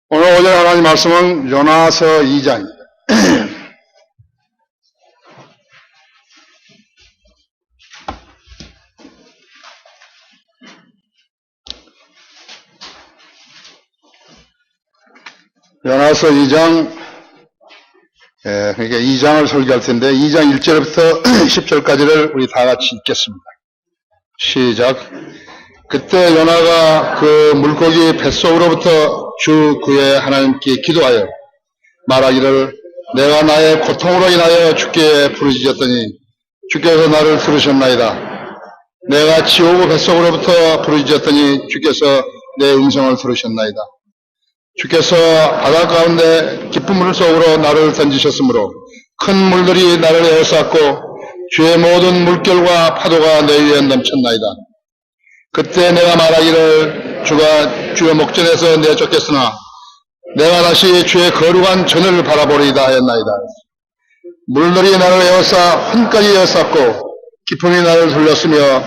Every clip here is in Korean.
오늘 오전 하나님 말씀은 요나서 2장입니다. 요나서 2장, 그러니까 2장을 설교할 텐데 2장 1절부터 10절까지를 우리 다 같이 읽겠습니다. 시작. 그때 요나가 그 물고기 뱃속으로부터 주 그의 하나님께 기도하여 말하기를 내가 나의 고통으로 인하여 주께 부르짖었더니 주께서 나를 들으셨나이다. 내가 지옥의 뱃속으로부터 부르짖었더니 주께서 내 음성을 들으셨나이다. 주께서 바다 가운데 깊은 물 속으로 나를 던지셨으므로 큰 물들이 나를 에워쌌고 주의 모든 물결과 파도가 내 위에 넘쳤나이다. 그때 내가 말하기를 주가 주의 목전에서 내쫓겠으나 내가 다시 주의 거룩한 전을 바라보리이다 하였나이다. 물들이 나를 에워싸 혼까지 에워쌌고 기품이 나를 둘렀으며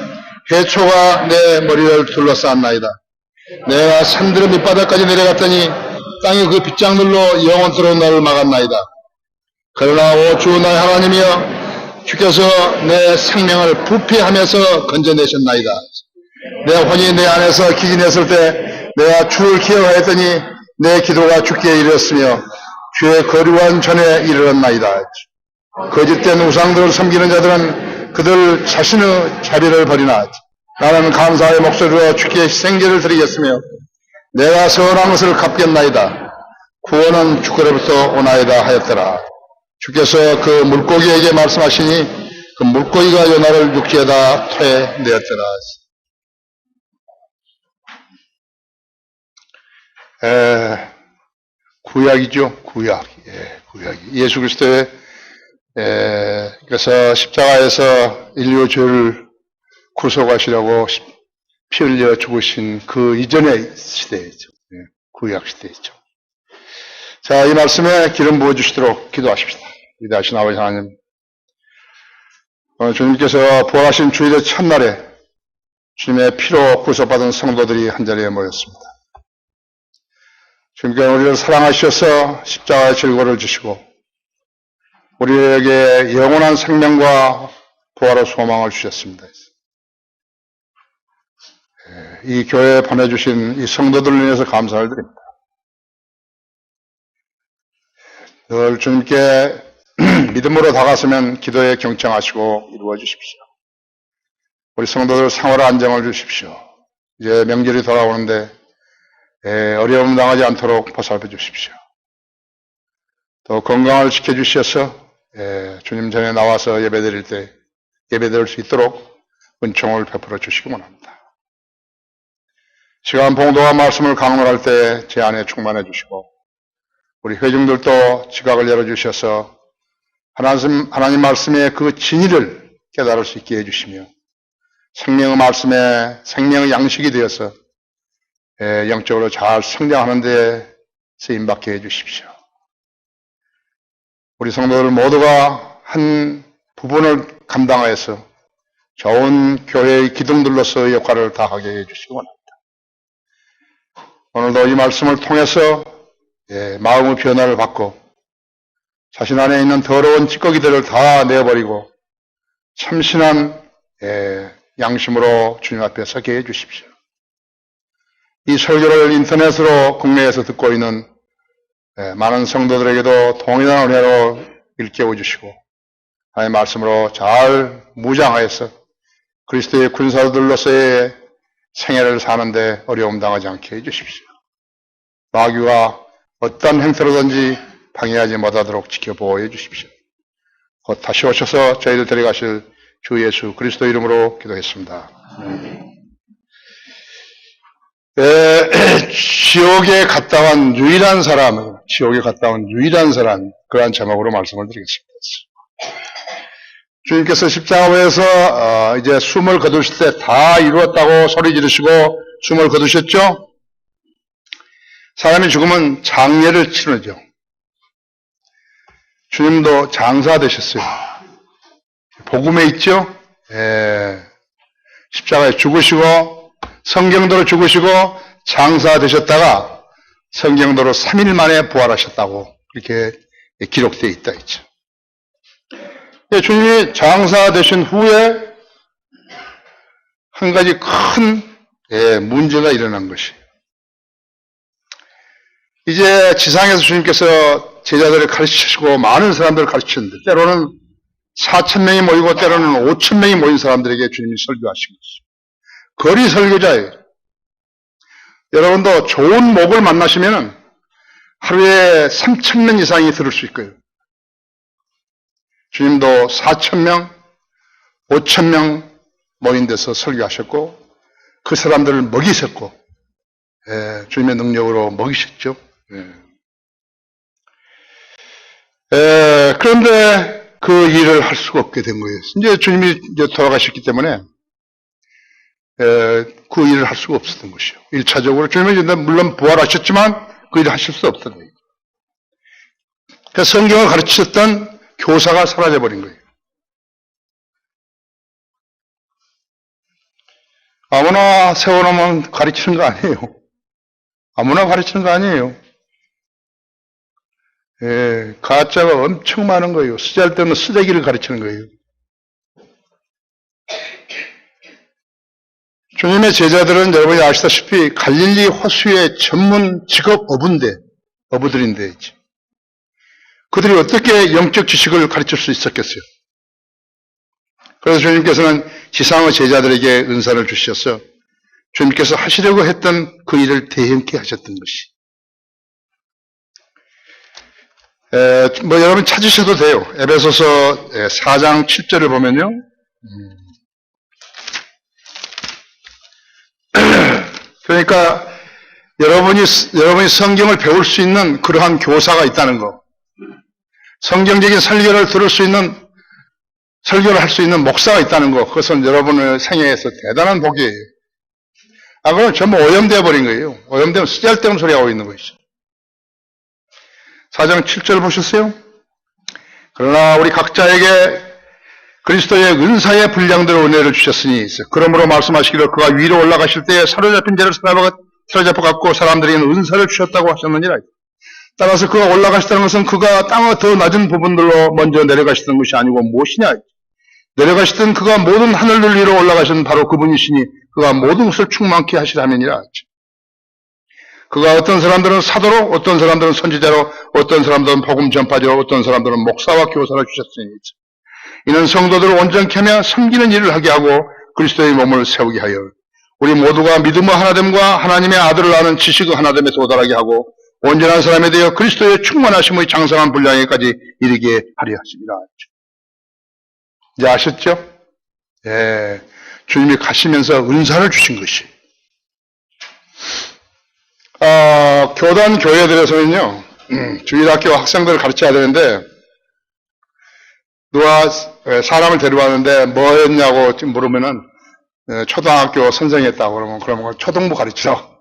해초가 내 머리를 둘러쌌나이다. 내가 산들의 밑바닥까지 내려갔더니 땅이 그 빗장들로 영원토록 나를 막았나이다. 그러나 오 주 나의 하나님이여 주께서 내 생명을 부패하면서 건져내셨나이다. 내 혼이 내 안에서 기진했을 때 내가 주를 기억하였더니 내 기도가 주께 이르렀으며 주의 거룩한 전에 이르렀나이다. 거짓된 우상들을 섬기는 자들은 그들 자신의 자비를 버리나 나는 감사의 목소리로 주께 생계를 드리겠으며 내가 선한 것을 갚겠나이다. 구원은 주께로부터 오나이다 하였더라. 주께서 그 물고기에게 말씀하시니 그 물고기가 요나를 육지에다 토해내었더라. 구약이죠. 구약. 구약이. 예수 그리스도의 그래서 십자가에서 인류 죄를 구속하시려고 피 흘려 죽으신 그 이전의 시대이죠. 구약 시대이죠. 자, 이 말씀에 기름 부어주시도록 기도하십시다. 위대하신 아버지 하나님, 오늘 주님께서 부활하신 주일의 첫날에 주님의 피로 구속받은 성도들이 한자리에 모였습니다. 주님께서 우리를 사랑하셔서 십자가의 질고를 주시고 우리에게 영원한 생명과 부활의 소망을 주셨습니다. 이 교회에 보내주신 이 성도들을 인해서 감사를 드립니다. 늘 주님께 믿음으로 다가서면 기도에 경청하시고 이루어 주십시오. 우리 성도들 생활의 안정을 주십시오. 이제 명절이 돌아오는데 어려움 당하지 않도록 보살펴 주십시오. 또 건강을 지켜주셔서 주님 전에 나와서 예배드릴 때 예배드릴 수 있도록 은총을 베풀어 주시기 원합니다. 시간 봉도와 말씀을 강론할 때 제 안에 충만해 주시고 우리 회중들도 지각을 열어주셔서 하나님 말씀의 그 진리를 깨달을 수 있게 해주시며 생명의 말씀에 생명의 양식이 되어서 영적으로 잘 성장하는 데 쓰임받게 해주십시오. 우리 성도들 모두가 한 부분을 감당하여서 좋은 교회의 기둥들로서의 역할을 다하게 해주시기 원합니다. 오늘도 이 말씀을 통해서 마음의 변화를 받고 자신 안에 있는 더러운 찌꺼기들을 다 내버리고 참신한 양심으로 주님 앞에 서게 해주십시오. 이 설교를 인터넷으로 국내에서 듣고 있는 많은 성도들에게도 동일한 은혜로 일깨워 주시고 하나님의 말씀으로 잘 무장하여서 그리스도의 군사들로서의 생애를 사는데 어려움 당하지 않게 해주십시오. 마귀가 어떤 행태로든지 방해하지 못하도록 지켜보호해 주십시오. 곧 다시 오셔서 저희들 데려가실 주 예수 그리스도 이름으로 기도했습니다. 지옥에 갔다 온 유일한 사람, 그러한 제목으로 말씀을 드리겠습니다. 주님께서 십자가에서 이제 숨을 거두실 때 다 이루었다고 소리 지르시고 숨을 거두셨죠? 사람이 죽으면 장례를 치르죠. 주님도 장사 되셨어요. 복음에 있죠? 십자가에 죽으시고 성경대로 죽으시고 장사 되셨다가 성경도로 3일 만에 부활하셨다고 그렇게 기록되어 있다 했죠. 주님이 장사되신 후에 한 가지 큰 문제가 일어난 것이에요. 이제 지상에서 주님께서 제자들을 가르치시고 많은 사람들을 가르치는데 때로는 4,000명이 모이고 때로는 5,000명이 모인 사람들에게 주님이 설교하신 것이죠. 거리 설교자예요. 여러분도 좋은 목을 만나시면 하루에 3,000명 이상이 들을 수 있고요. 주님도 4,000명, 5,000명 모인 데서 설교하셨고 그 사람들을 먹이셨고 주님의 능력으로 먹이셨죠. 그런데 그 일을 할 수가 없게 된 거예요. 이제 주님이 이제 돌아가셨기 때문에 그 일을 할 수가 없었던 것이요. 1차적으로 주님이 물론 부활하셨지만 그 일을 하실 수 없었던 거예요. 그래서 성경을 가르치셨던 교사가 사라져버린 거예요. 아무나 세워놓으면 가르치는 거 아니에요. 아무나 가르치는 거 아니에요. 가짜가 엄청 많은 거예요. 쓰잘데없는 쓰레기를 가르치는 거예요. 주님의 제자들은 여러분이 아시다시피 갈릴리 호수의 전문 직업 어부들인데 그들이 어떻게 영적 지식을 가르칠 수 있었겠어요? 그래서 주님께서는 지상의 제자들에게 은사를 주셔서 주님께서 하시려고 했던 그 일을 대형케 하셨던 것이. 여러분 찾으셔도 돼요. 에베소서 4장 7절을 보면요. 그러니까 여러분이 성경을 배울 수 있는 그러한 교사가 있다는 거. 성경적인 설교를 들을 수 있는, 설교를 할 수 있는 목사가 있다는 거. 그것은 여러분의 생애에서 대단한 복이에요. 그럼 전부 오염되어 버린 거예요. 오염되면 쓰잘데없는 소리 하고 있는 것이죠. 4장 7절 보셨어요? 그러나 우리 각자에게 그리스도의 은사의 분량대로 은혜를 주셨으니 그러므로 말씀하시기를 그가 위로 올라가실 때에 사로잡힌 자를 사로잡아갖고 사람들에게는 은사를 주셨다고 하셨느니라. 따라서 그가 올라가시다는 것은 그가 땅의 더 낮은 부분들로 먼저 내려가시던 것이 아니고 무엇이냐. 내려가시던 그가 모든 하늘들 위로 올라가신 바로 그분이시니 그가 모든 것을 충만케 하시라면이라. 그가 어떤 사람들은 사도로, 어떤 사람들은 선지자로, 어떤 사람들은 복음 전파자로, 어떤 사람들은 목사와 교사를 주셨으니 이는 성도들을 온전케 하며 섬기는 일을 하게 하고 그리스도의 몸을 세우게 하여 우리 모두가 믿음의 하나됨과 하나님의 아들을 아는 지식의 하나됨에 도달하게 하고 온전한 사람에 대하여 그리스도의 충만하심의 장성한 분량에까지 이르게 하려 하십니다. 이제 아셨죠? 주님이 가시면서 은사를 주신 것이. 교단 교회들에서는요, 주일학교 학생들을 가르쳐야 되는데, 누가 사람을 데려왔는데 뭐 했냐고 물으면은, 초등학교 선생했다고 그러면 초등부 가르치라고.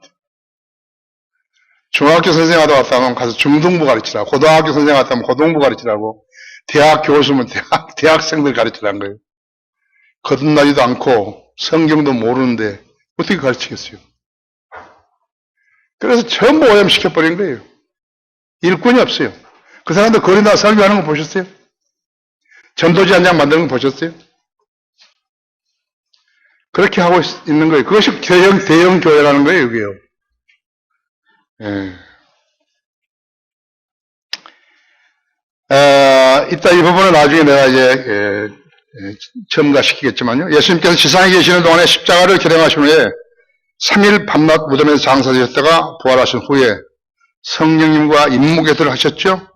중학교 선생하다 왔다면 가서 중등부 가르치라고. 고등학교 선생 왔다면 고등부 가르치라고. 대학 교수면 대학생들 가르치라는 거예요. 거듭나지도 않고 성경도 모르는데 어떻게 가르치겠어요? 그래서 전부 오염시켜버린 거예요. 일꾼이 없어요. 그 사람들 거리 나와 설교하는 거 보셨어요? 전도지 한 장 만드는 거 보셨어요? 그렇게 하고 있는 거예요. 그것이 대형 교회라는 거예요, 여기요. 이따 이 부분은 나중에 내가 이제 첨가시키겠지만요. 예수님께서 지상에 계시는 동안에 십자가를 결행하신 후에 3일 밤낮 무덤에서 장사되셨다가 부활하신 후에 성령님과 임무교도를 하셨죠.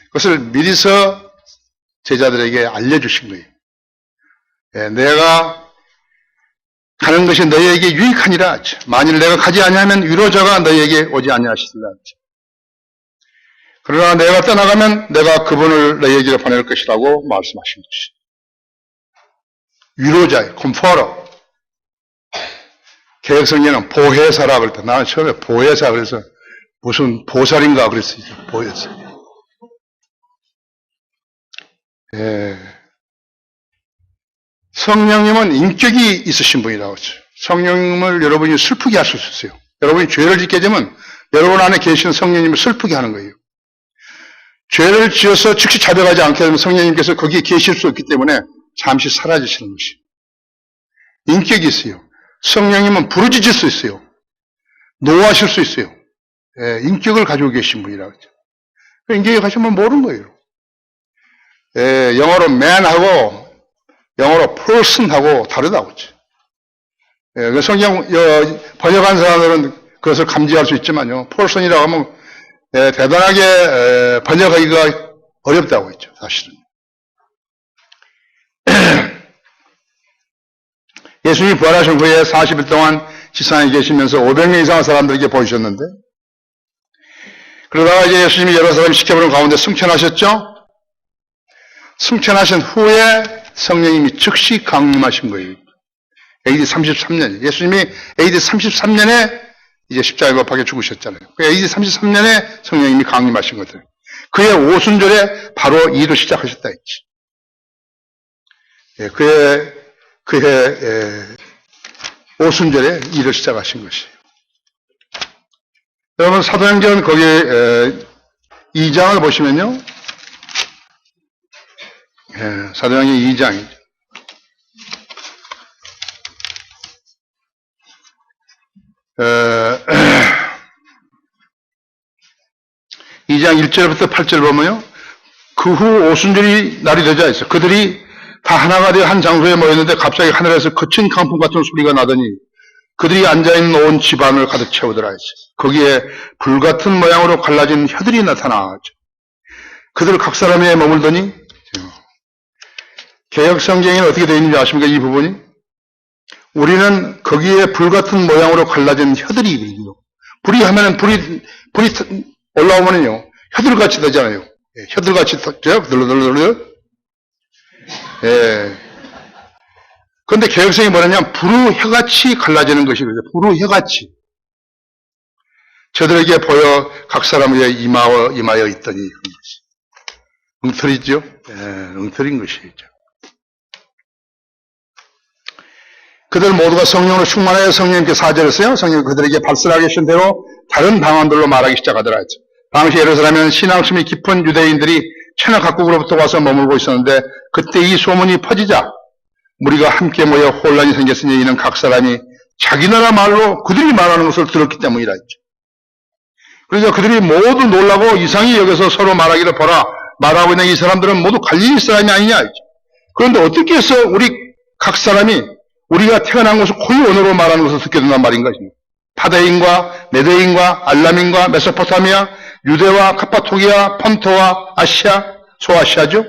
그것을 미리서 제자들에게 알려주신 거예요. 내가 가는 것이 너희에게 유익하니라. 만일 내가 가지 아니하면 위로자가 너희에게 오지 아니하시리라. 그러나 내가 떠나가면 내가 그분을 너희에게로 보낼 것이라고 말씀하신 것이. 위로자예요. 컴포러. 개혁성경은 보혜사라 그랬다. 나는 처음에 보혜사 그래서 무슨 보살인가 그랬어요. 보혜사. 성령님은 인격이 있으신 분이라고 했죠. 성령님을 여러분이 슬프게 할 수 있어요. 여러분이 죄를 짓게 되면 여러분 안에 계신 성령님을 슬프게 하는 거예요. 죄를 지어서 즉시 자백하지 않게 되면 성령님께서 거기에 계실 수 없기 때문에 잠시 사라지시는 것이에요. 인격이 있어요. 성령님은 부르짖을 수 있어요. 노하실 수 있어요. 예, 인격을 가지고 계신 분이라고 하죠. 인격이 가시면 모르는 거예요. 예, 영어로 man하고 영어로 person하고 다르다고 하죠. 예, 성경 번역한 사람들은 그것을 감지할 수 있지만요. person이라고 하면 예, 대단하게 번역하기가 어렵다고 했죠. 사실은. 예수님이 부활하신 후에 40일 동안 지상에 계시면서 500명 이상의 사람들에게 보이셨는데 그러다가 이제 예수님이 여러 사람을 시켜보는 가운데 승천하셨죠? 승천하신 후에 성령님이 즉시 강림하신 거예요. AD 33년. 예수님이 AD 33년에 이제 십자가에 못 박혀 죽으셨잖아요. AD 33년에 성령님이 강림하신 것들. 그의 오순절에 바로 일을 시작하셨다 했지. 예, 그의 오순절에 일을 시작하신 것이에요. 여러분 사도행전 거기 2장을 보시면요. 예, 사도행전 2장이죠. 2장 1절부터 8절 보면요. 그 후 오순절이 날이 되자 했어. 그들이 다 하나가 되어 한 장소에 모였는데 갑자기 하늘에서 거친 강풍 같은 소리가 나더니 그들이 앉아있는 온 집안을 가득 채우더라 했어. 거기에 불같은 모양으로 갈라진 혀들이 나타나죠. 그들 각 사람에 머물더니 개역 성경에는 어떻게 되어 있는지 아십니까? 이 부분이 우리는 거기에 불같은 모양으로 갈라진 혀들이 있거든요. 불이 하면은 불이 올라오면은요 혀들같이 되잖아요. 예, 혀들같이 되죠. 들러들러들러. 예. 그런데 개역성이 뭐냐면 불의 혀같이 갈라지는 것이거든요. 불의 혀같이. 저들에게 보여 각 사람의 임하여 있더니 그런 것이. 엉터리죠? 예, 엉터리인 것이죠. 그들 모두가 성령으로 충만하여 성령님께 사절했어요. 성령이 그들에게 발설하게 계신 대로 다른 방언들로 말하기 시작하더라 했죠. 당시 예루살렘에는 신앙심이 깊은 유대인들이 천하 각국으로부터 와서 머물고 있었는데 그때 이 소문이 퍼지자 무리가 함께 모여 혼란이 생겼으니 이는 각 사람이 자기 나라 말로 그들이 말하는 것을 들었기 때문이라 했죠. 그래서 그들이 모두 놀라고 이상히 여겨서 서로 말하기를 보라 말하고 있는 이 사람들은 모두 갈릴리 사람이 아니냐 했죠. 그런데 어떻게 해서 우리 각 사람이 우리가 태어난 것을 고유 언어로 말하는 것을 듣게 된단 말인가? 파데인과 메데인과 알람인과 메소포타미아, 유대와 카파토기아, 폰토와 아시아, 소아시아죠.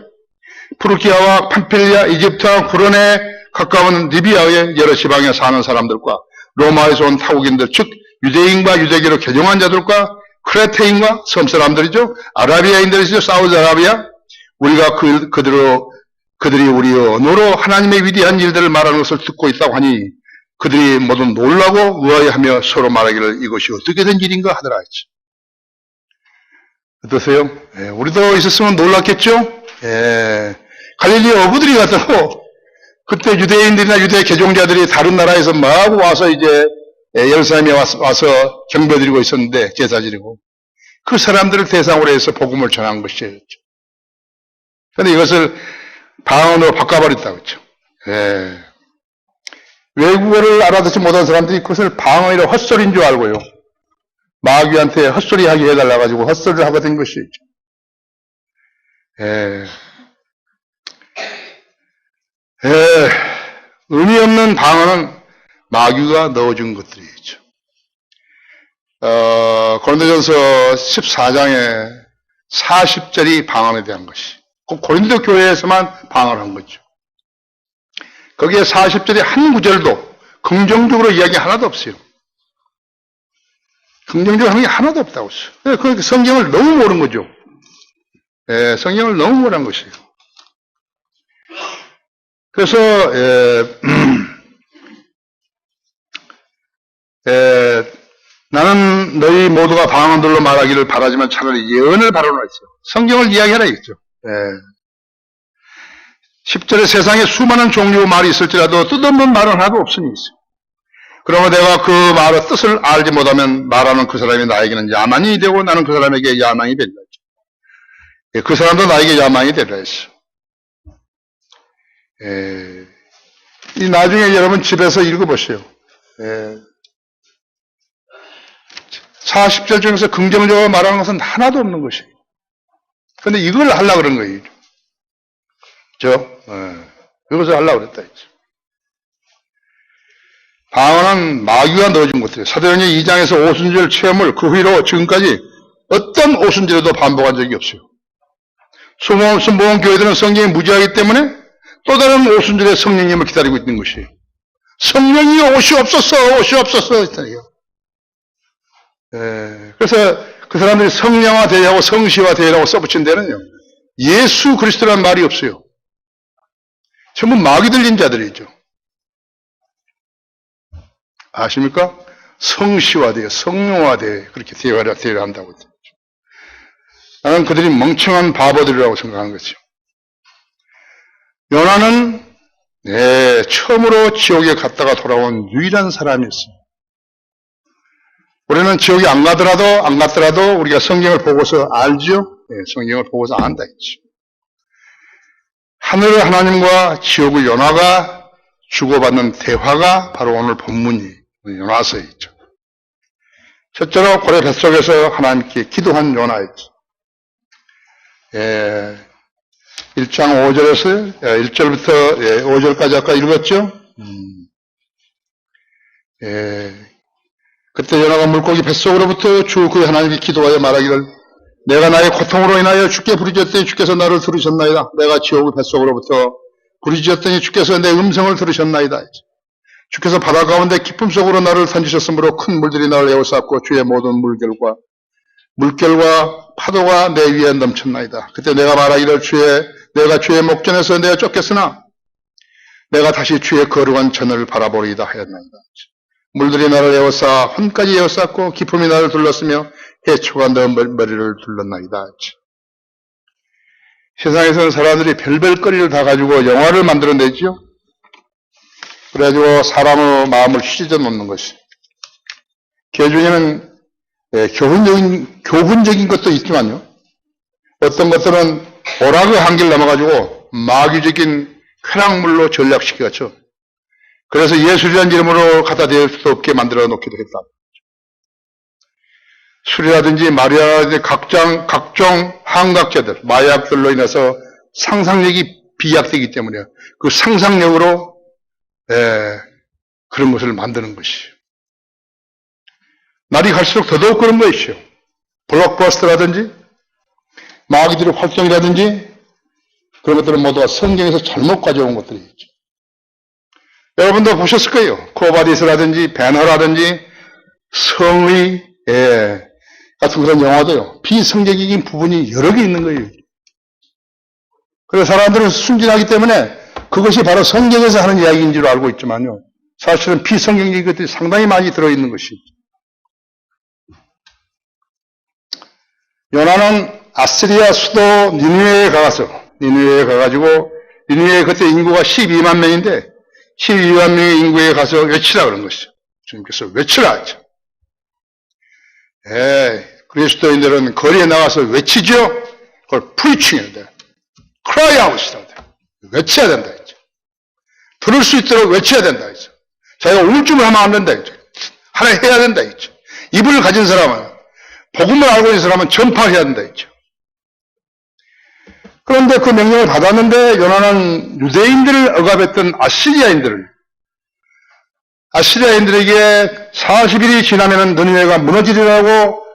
프루기아와 팜필리아, 이집트와 구르네 가까운 리비아의 여러 지방에 사는 사람들과 로마에서 온 타국인들, 즉 유대인과 유대교로 개종한 자들과 크레테인과 섬사람들이죠. 아라비아인들이죠. 사우디아라비아. 우리가 그들이 우리 언어로 하나님의 위대한 일들을 말하는 것을 듣고 있다고 하니 그들이 모두 놀라고 의아해하며 서로 말하기를 이것이 어떻게 된 일인가 하더라 했지. 어떠세요? 예, 우리도 있었으면 놀랐겠죠? 예, 갈릴리 어부들이 갔다고 그때 유대인들이나 유대 개종자들이 다른 나라에서 막 와서 이제 예루살렘에 와서 경배드리고 있었는데 제사 지내고 그 사람들을 대상으로 해서 복음을 전한 것이었죠. 그런데 이것을 방언으로 바꿔버렸다고 했죠. 예. 외국어를 알아듣지 못한 사람들이 그것을 방언이라 헛소리인 줄 알고요. 마귀한테 헛소리 하게 해달라가지고 헛소리를 하게 된 것이죠. 예. 예. 의미 없는 방언은 마귀가 넣어준 것들이죠. 고린도전서 14장에 40절이 방언에 대한 것이. 꼭 고린도 교회에서만 방언을 한 거죠. 거기에 40절의 한 구절도 긍정적으로 이야기 하나도 없어요. 긍정적으로 하는 게 하나도 없다고 했어요. 그 성경을 너무 모르는 거죠. 예, 성경을 너무 모르는 것이에요. 그래서 나는 너희 모두가 방언들로 말하기를 바라지만 차라리 예언을 바라노라 했어요. 성경을 이야기하라 했죠. 10절에 세상에 수많은 종류의 말이 있을지라도 뜻없는 말은 하나도 없으니 있어요. 그러면 내가 그 말의 뜻을 알지 못하면 말하는 그 사람이 나에게는 야만이 되고 나는 그 사람에게 야만이 된다. 그 사람도 나에게 야만이 되라 했어. 이 나중에 여러분 집에서 읽어보세요. 40절 중에서 긍정적으로 말하는 것은 하나도 없는 것이에요. 그런데 이걸 하려고 그런 거예요. 이것을 하려고 그랬다 했죠. 방언은 마귀가 넣어준 것들이에요. 사도행전 2장에서 오순절 체험을 그 후로 지금까지 어떤 오순절에도 반복한 적이 없어요. 순복음 교회들은 성경이 무지하기 때문에 또 다른 오순절에 성령님을 기다리고 있는 것이에요. 성령이 오시옵소서, 오시옵소서 했다니요. 그래서 그 사람들이 성령화되라고 성시화되라고 써붙인 데는요, 예수 그리스도라는 말이 없어요. 전부 마귀 들린 자들이죠. 아십니까? 성시화돼요, 성령화돼 그렇게 되어야 한다고 했죠. 나는 그들이 멍청한 바보들이라고 생각하는 거죠. 요나는 처음으로 지옥에 갔다가 돌아온 유일한 사람이었어요. 우리는 지옥에 안 갔더라도 우리가 성경을 보고서 알죠? 성경을 보고서 안다 했죠. 하늘의 하나님과 지옥의 요나가 주고받는 대화가 바로 오늘 본문이 요나서에 있죠. 첫째로 고래 뱃속에서 하나님께 기도한 요나였죠. 1장 5절에서 1절부터 5절까지 아까 읽었죠? 그때 요나가 물고기 뱃속으로부터 주 그의 하나님께 기도하여 말하기를 내가 나의 고통으로 인하여 주께 부르짖었더니 주께서 나를 들으셨나이다. 내가 지옥의 뱃속으로부터 부르짖었더니 주께서 내 음성을 들으셨나이다. 주께서 바다 가운데 깊음 속으로 나를 던지셨으므로 큰 물들이 나를 에워쌌고 주의 모든 물결과 파도가 내 위에 넘쳤나이다. 그때 내가 말하기를 내가 주의 목전에서 내가 쫓겼으나 내가 다시 주의 거룩한 전을 바라보리이다 하였나이다. 물들이 나를 에워싸 혼까지 에워쌌고 기품이 나를 둘렀으며 해초가 내 머리를 둘렀나이다. 세상에서는 사람들이 별별거리를 다 가지고 영화를 만들어내죠. 그래가지고 사람의 마음을 휘저어 놓는 것이. 그 중에는 교훈적인 것도 있지만요. 어떤 것들은 오락의 한계를 넘어가지고 마귀적인 쾌락물로 전락시켜갔죠. 그래서 예술이라는 이름으로 갖다 댈 수 없게 만들어 놓기도 했다. 술이라든지 말이라든지 각종 환각제들, 마약들로 인해서 상상력이 비약되기 때문에 그 상상력으로 그런 것을 만드는 것이에요. 날이 갈수록 더더욱 그런 것이죠. 블록버스터라든지 마귀들의 활동이라든지 그런 것들은 모두가 성경에서 잘못 가져온 것들이 있죠. 여러분도 보셨을 거예요. 코바디스라든지 배너라든지 성의 같은 그런 영화도요. 비성경적인 부분이 여러 개 있는 거예요. 그래서 사람들은 순진하기 때문에 그것이 바로 성경에서 하는 이야기인 줄 알고 있지만요. 사실은 비성경적인 것들이 상당히 많이 들어있는 것이죠. 요나는 아시리아 수도 니느웨에 가가지고 니느웨 그때 인구가 12만 명인데 12만 명의 인구에 가서 외치라 그런 것이죠. 주님께서 외치라 하죠. 그리스도인들은 거리에 나가서 외치죠. 그걸 프리칭해야 돼. cry out이라고 돼. 외쳐야 된다 했죠. 들을 수 있도록 외쳐야 된다 했죠. 자기가 우울증을 하면 안 된다 했죠. 하나 해야 된다 했죠. 입을 가진 사람은 복음을 알고 있는 사람은 전파해야 된다 했죠. 그런데 그 명령을 받았는데 요나는 유대인들을 억압했던 아시리아인들에게 40일이 지나면 느니웨가 무너지리라고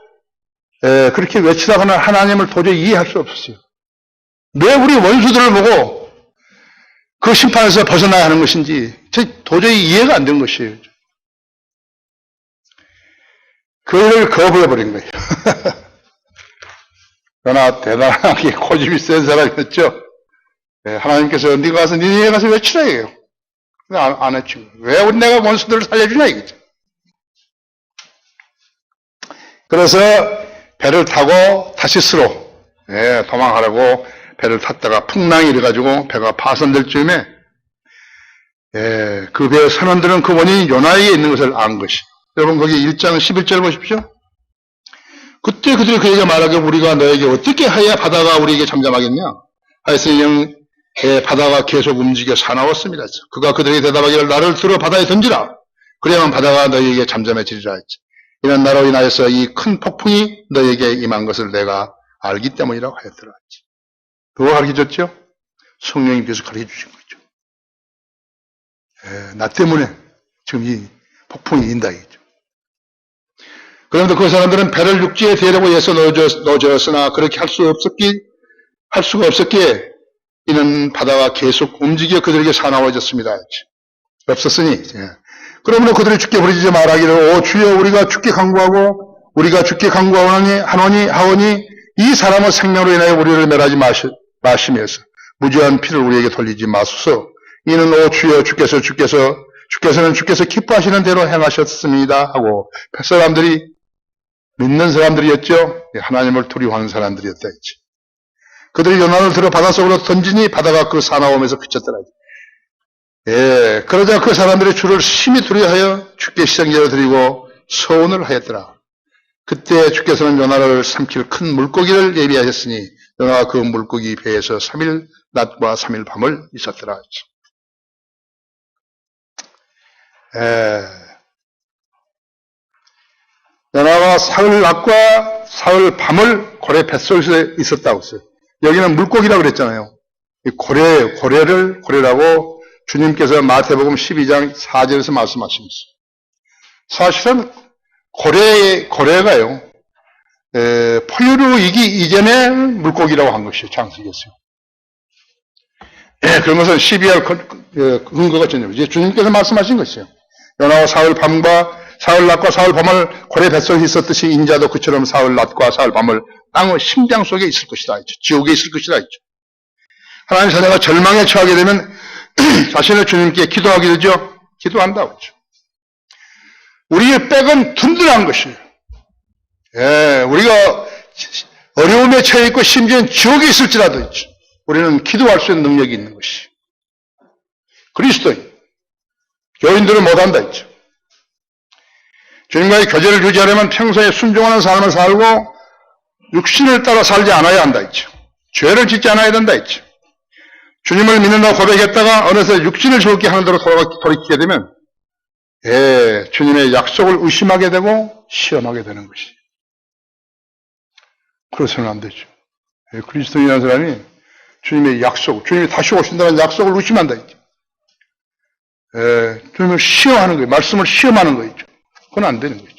그렇게 외치다가는 하나님을 도저히 이해할 수 없었어요. 왜 우리 원수들을 보고 그 심판에서 벗어나야 하는 것인지 도저히 이해가 안 된 것이에요. 그를 거부해버린 거예요. 그러나 대단하게 고집이 센 사람이었죠. 하나님께서 네가 가서 니네에 가서 외치라 해요. 근데 안 했죠. 왜 내가 원수들을 살려주냐 이거죠. 그래서 배를 타고 타시스로 도망하라고 배를 탔다가 풍랑이 일어가지고 배가 파손될 즈음에 그 배의 선원들은 그 원인이 요나에게 있는 것을 안 것이. 여러분 거기 1장 11절 보십시오. 그때 그들이 그에게 말하기를 우리가 너에게 어떻게 해야 바다가 우리에게 잠잠하겠냐? 하였으니 바다가 계속 움직여 사나웠습니다. 그가 그들에게 대답하기를 나를 들어 바다에 던지라. 그래야만 바다가 너희에게 잠잠해지리라 했지. 이는 나로 인하여서 이 큰 폭풍이 너희에게 임한 것을 내가 알기 때문이라고 하였더라. 누가 가르쳐줬죠? 성령님께서 가르쳐주신 거죠. 나 때문에 지금 이 폭풍이 인다 이죠. 그런데 그 사람들은 배를 육지에 대려고 해서 넣어졌으나 그렇게 할 수가 없었기에 이는 바다가 계속 움직여 그들에게 사나워졌습니다. 없었으니. 그러므로 그들이 주께 부르짖어 말하기를 오 주여 우리가 주께 간구하오니 이 사람의 생명으로 인하여 우리를 멸하지 마시면서 무죄한 피를 우리에게 돌리지 마소서. 이는 오 주여 주께서는 주께서 기뻐하시는 대로 행하셨습니다 하고 사람들이 믿는 사람들이었죠. 하나님을 두려워하는 사람들이었다 했지. 그들이 요나를 들어 바닷속으로 던지니 바다가 그 사나움에서 그쳤더라. 그러자 그 사람들이 주를 심히 두려워하여 주께 시장제를 드리고 서원을 하였더라. 그때 주께서는 요나를 삼킬 큰 물고기를 예비하셨으니 요나가 그 물고기 배에서 3일 낮과 3일 밤을 있었더라. 요나가 사흘 낮과 사흘 밤을 고래 뱃속에서 있었다고 했어요. 여기는 물고기라고 그랬잖아요. 이 고래라고 주님께서 마태복음 12장 4절에서 말씀하십니다. 사실은 고래가요, 포유류이기 이전에 물고기라고 한 것이에요. 장식이었어요. 그런 것은 12할 근거가 전혀. 이제 주님께서 말씀하신 것이에요. 요나와 사흘 낮과 사흘 밤을 고래 뱃속에 있었듯이 인자도 그처럼 사흘 낮과 사흘 밤을 땅의 심장 속에 있을 것이다 했죠. 지옥에 있을 것이다 했죠. 하나님 자녀가 절망에 처하게 되면 자신을 주님께 기도하게 되죠. 기도한다고 했죠. 우리의 백은 든든한 것이에요. 우리가 어려움에 처해 있고 심지어는 지옥에 있을지라도 있죠. 우리는 기도할 수 있는 능력이 있는 것이. 그리스도인. 교인들은 못한다 했죠. 주님과의 교제를 유지하려면 평소에 순종하는 삶을 살고 육신을 따라 살지 않아야 한다 했죠. 죄를 짓지 않아야 된다 했죠. 주님을 믿는다고 고백했다가 어느새 육신을 좋게 하는 대로 돌이키게 되면 주님의 약속을 의심하게 되고 시험하게 되는 것이. 그래서는 안 되죠. 그리스도인이라는 사람이 주님의 약속, 주님이 다시 오신다는 약속을 의심한다 했죠. 주님을 시험하는 거예요. 말씀을 시험하는 거죠. 그건 안 되는 거죠.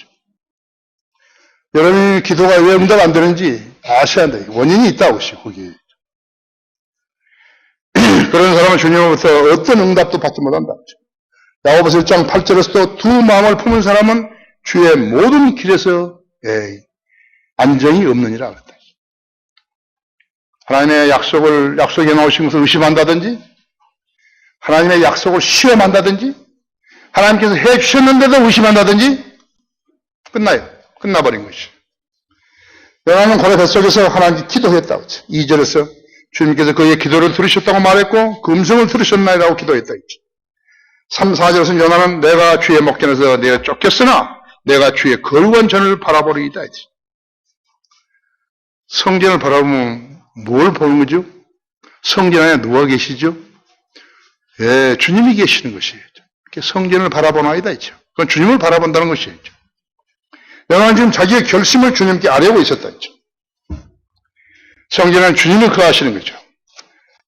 여러분이 기도가 왜 응답 안 되는지 아셔야 한다. 원인이 있다고 하시고, 거기에. 그런 사람은 주님으로부터 어떤 응답도 받지 못한다. 야고보서 1장 8절에서도 두 마음을 품은 사람은 주의 모든 길에서 안정이 없느니라. 하나님의 약속에 나오신 것을 의심한다든지, 하나님의 약속을 시험한다든지, 하나님께서 해 주셨는데도 의심한다든지, 끝나버린 것이. 요나는 고래 뱃속에서 하나님께 기도했다고 했죠. 2절에서 주님께서 그의 기도를 들으셨다고 말했고, 그 음성을 들으셨나이라고 기도했다 했죠. 3, 4절에서는 요나는 내가 주의 목전에서 내가 쫓겼으나, 내가 주의 거룩한 전을 바라보리이다 했죠. 성전을 바라보면 뭘 보는 거죠? 성전 안에 누가 계시죠? 주님이 계시는 것이에요. 성전을 바라보나이다 했죠. 그건 주님을 바라본다는 것이에요. 요나는 지금 자기의 결심을 주님께 아뢰고 있었다 했죠. 성전은 주님이 거하시는 거죠.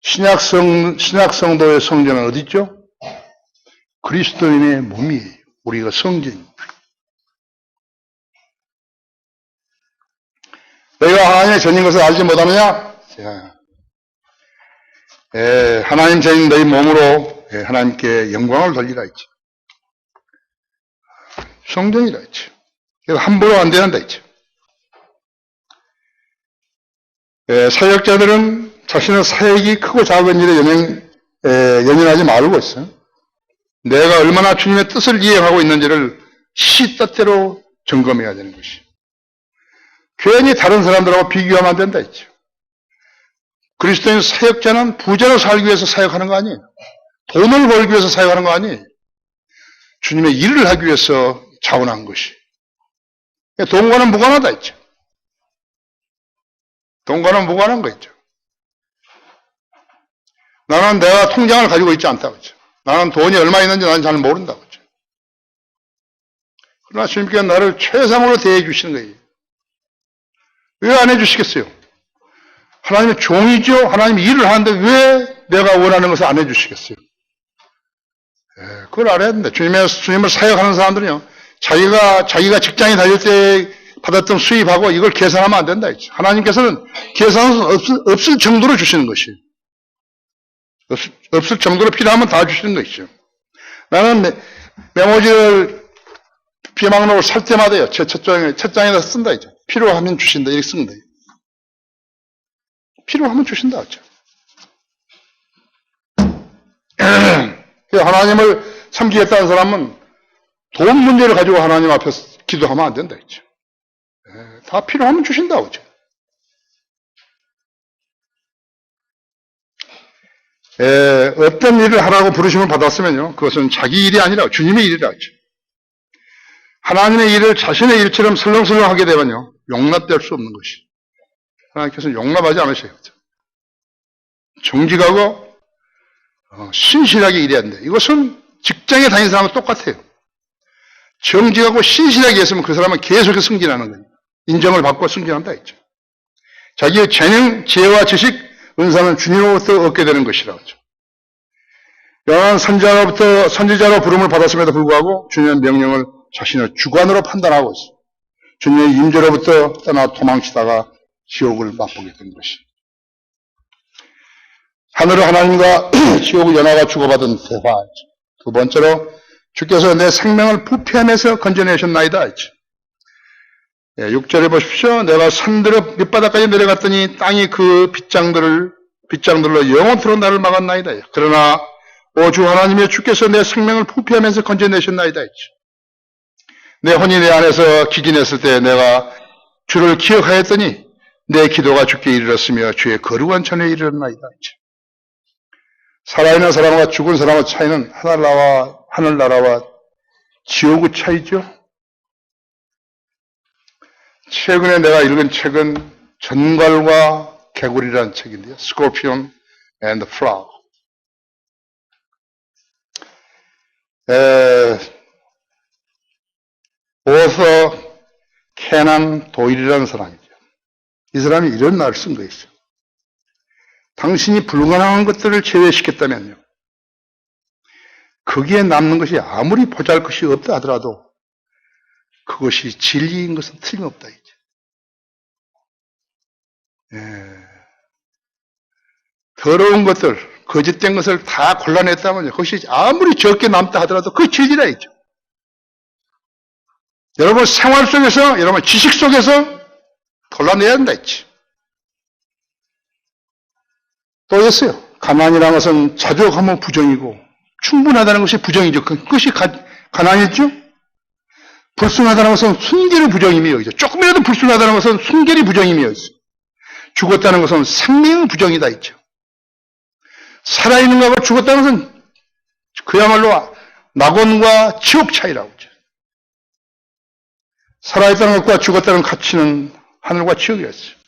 신약 성도의 성전은 어디 있죠? 그리스도인의 몸이에요. 우리가 성전입니다. 너희가 하나님의 전인 것을 알지 못하느냐? 하나님 전인 너희 몸으로 하나님께 영광을 돌리라 했죠. 성전이라 했죠. 함부로 안 된다 했죠. 사역자들은 자신의 사역이 크고 작은 일에 연연하지 말고 있어요. 내가 얼마나 주님의 뜻을 이행하고 있는지를 시 뜻대로 점검해야 되는 것이. 괜히 다른 사람들하고 비교하면 안 된다 했죠. 그리스도인 사역자는 부자로 살기 위해서 사역하는 거 아니에요. 돈을 벌기 위해서 사역하는 거 아니에요. 주님의 일을 하기 위해서 자원한 것이. 돈과는 무관하다 했죠. 돈과는 무관한 거 있죠. 나는 내가 통장을 가지고 있지 않다고 했죠. 나는 돈이 얼마 있는지 나는 잘 모른다고 했죠. 그러나 주님께서 나를 최상으로 대해 주시는 거예요. 왜 안 해주시겠어요? 하나님의 종이죠. 하나님의 일을 하는데 왜 내가 원하는 것을 안 해주시겠어요? 그걸 알아야 된다. 주님을 사역하는 사람들은요, 자기가 직장에 다닐 때 받았던 수입하고 이걸 계산하면 안 된다 했죠. 하나님께서는 계산할 수 없을 정도로 주시는 것이에요. 없을 정도로 필요하면 다 주시는 것이죠. 나는 메모지를 비망록을 살 때마다요, 첫 장에다 쓴다 했죠. 필요하면 주신다. 이렇게 쓰는 거예요. 필요하면 주신다 했죠. 하나님을 섬기겠다는 사람은 돈 문제를 가지고 하나님 앞에서 기도하면 안 된다 했죠. 다 필요하면 주신다고 했죠. 어떤 일을 하라고 부르심을 받았으면요, 그것은 자기 일이 아니라 주님의 일이라 했죠. 하나님의 일을 자신의 일처럼 설렁설렁 하게 되면요, 용납될 수 없는 것이. 하나님께서 용납하지 않으셔요. 정직하고 신실하게 일해야 한다. 이것은 직장에 다니는 사람은 똑같아요. 정직하고 신실하게 했으면 그 사람은 계속해서 승진하는 거예요. 인정을 받고 승진한다 했죠. 자기의 재능, 지혜와 지식, 은사는 주님으로부터 얻게 되는 것이라고 하죠. 요한 선지자로 부름을 받았음에도 불구하고 주님의 명령을 자신의 주관으로 판단하고 있어요. 주님의 임재로부터 떠나 도망치다가 지옥을 맛보게 된 것이. 하늘의 하나님과 지옥의 연하가 주고받은 대화. 두 번째로 주께서 내 생명을 부패함에서 건져내셨나이다 했죠. 6절에 보십시오. 내가 산들의 밑바닥까지 내려갔더니 땅이 그 빗장들로 영원토록 나를 막았나이다. 그러나 오 주 하나님의 주께서 내 생명을 부패하면서 건져내셨나이다 했죠. 내 혼이 내 안에서 기진했을 때 내가 주를 기억하였더니 내 기도가 주께 이르렀으며 주의 거룩한 전에 이르렀나이다 했죠. 살아있는 사람과 죽은 사람의 차이는 하늘나라와 지옥의 차이죠. 최근에 내가 읽은 책은 전갈과 개구리라는 책인데요. Scorpion and Frog. 오서 캐난 도일이라는 사람이죠. 이 사람이 이런 말을 쓴 거였어요. 당신이 불가능한 것들을 제외시켰다면요, 거기에 남는 것이 아무리 보잘것이 없다 하더라도 그것이 진리인 것은 틀림없다. 더러운 것들, 거짓된 것을 다 골라냈다면요, 그것이 아무리 적게 남다 하더라도 그게 진리라 했죠. 여러분 생활 속에서, 여러분 지식 속에서 골라내야 한다 했지. 또 있어요. 가난이라는 것은 자족하면 부정이고 충분하다는 것이 부정이죠. 그것이 가난이죠. 불순하다는 것은 순결이 부정임이 여기죠. 조금이라도 불순하다는 것은 순결이 부정임이 여기죠. 죽었다는 것은 생명의 부정이다 했죠. 살아있는 것과 죽었다는 것은 그야말로 낙원과 지옥 차이라고 했죠. 살아있다는 것과 죽었다는 가치는 하늘과 지옥이었어요.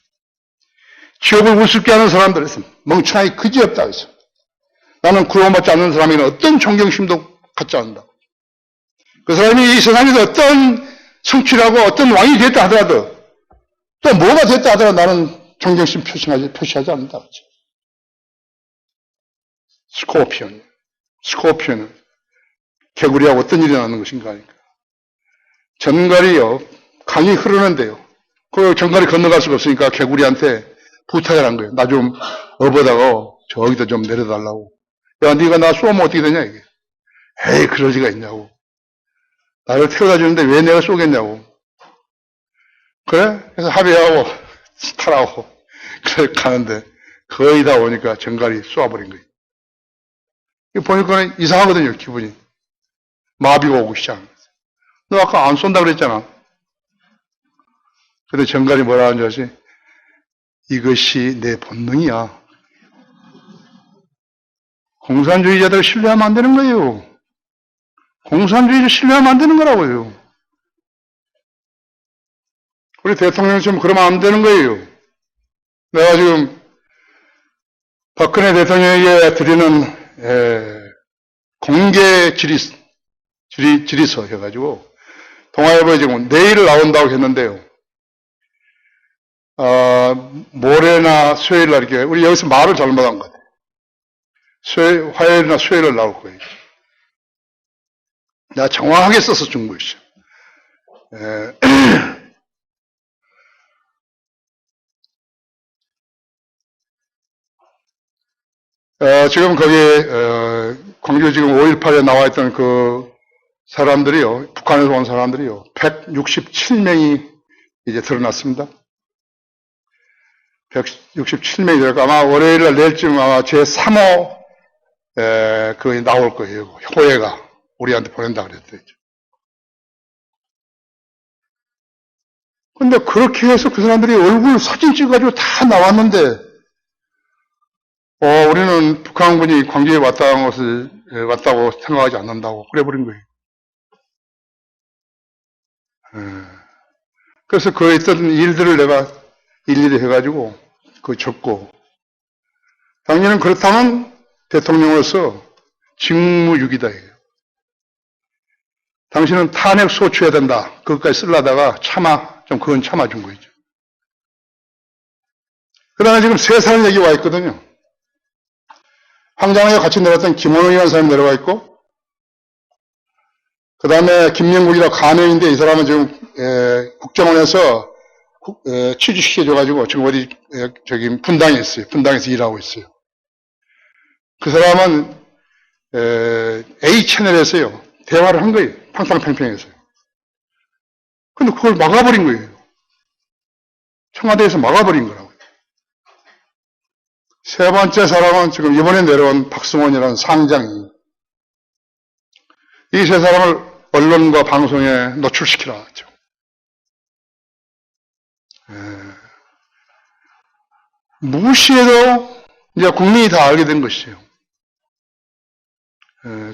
지옥을 우습게 하는 사람들은 멍청하게 그지없다 해서 나는 구원받지 않는 사람에게는 어떤 존경심도 갖지 않는다. 그 사람이 이 세상에서 어떤 성취를 하고 어떤 왕이 됐다 하더라도 또 뭐가 됐다 하더라도 나는 존경심 표시하지 않는다. 스코피언은 개구리하고 어떤 일이 나는 것인가 하니까 전갈이요, 강이 흐르는데요, 그 전갈이 건너갈 수가 없으니까 개구리한테 부탁을 한 거예요. 나 좀 업어다가 저기다 좀 내려달라고. 야, 네가 나 쏘면 어떻게 되냐 이게. 에이, 그럴 리가 있냐고. 나를 태워다 주는데 왜 내가 쏘겠냐고. 그래? 그래서 합의하고 타라고 그래 가는데 거의 다 오니까 전갈이 쏘아버린 거예요. 보니까 이상하거든요, 기분이. 마비가 오기 시작한 거예요. 너 아까 안 쏜다 그랬잖아. 근데 전갈이 뭐라 하는 줄 아시? 이것이 내 본능이야. 공산주의자들을 신뢰하면 안 되는 거예요. 공산주의를 신뢰하면 안 되는 거라고요. 우리 대통령이 지금 그러면 안 되는 거예요. 내가 지금 박근혜 대통령에게 드리는 공개 질의서 해가지고 동아일보에 지금 내일 나온다고 했는데요. 모레나 수요일 날 이렇게 우리 여기서 말을 잘못한 것 같아요. 화요일이나 수요일 날 나올 거예요. 내가 정확하게 써서 준 것이죠. 지금 거기 광주 지금 5.18에 나와 있던 그 사람들이요, 북한에서 온 사람들이요, 167명이 이제 드러났습니다. 167명이 되고 아마 월요일 날 내일쯤 아마 제3호 그 나올 거예요. 호해가 우리한테 보낸다 그랬대요. 근데 그렇게 해서 그 사람들이 얼굴 사진 찍어가지고 다 나왔는데, 우리는 북한군이 광주에 왔다고 생각하지 않는다고 그래버린 거예요. 그래서 그 있던 일들을 내가 일일이 해가지고 그 적고, 당연히 그렇다면 대통령으로서 직무유기다 해요. 당신은 탄핵 소추해야 된다. 그것까지 쓰려다가 그건 참아준 거죠. 그 다음에 지금 세 사람 얘기 와 있거든요. 황장하에 같이 내려왔던 김원웅이라는 사람이 내려와 있고, 그 다음에 김명국이라고 가명인데 이 사람은 지금 국정원에서 취직시켜줘가지고 지금 어디 저기 분당에 있어요. 분당에서 일하고 있어요. 그 사람은 A채널에서요 대화를 한 거예요. 팡팡팽팽해서요. 근데 그걸 막아버린 거예요. 청와대에서 막아버린 거라고요. 세 번째 사람은 지금 이번에 내려온 박승원이라는 상장이, 이 세 사람을 언론과 방송에 노출시키라 하죠. 무시해도 이제 국민이 다 알게 된 것이에요.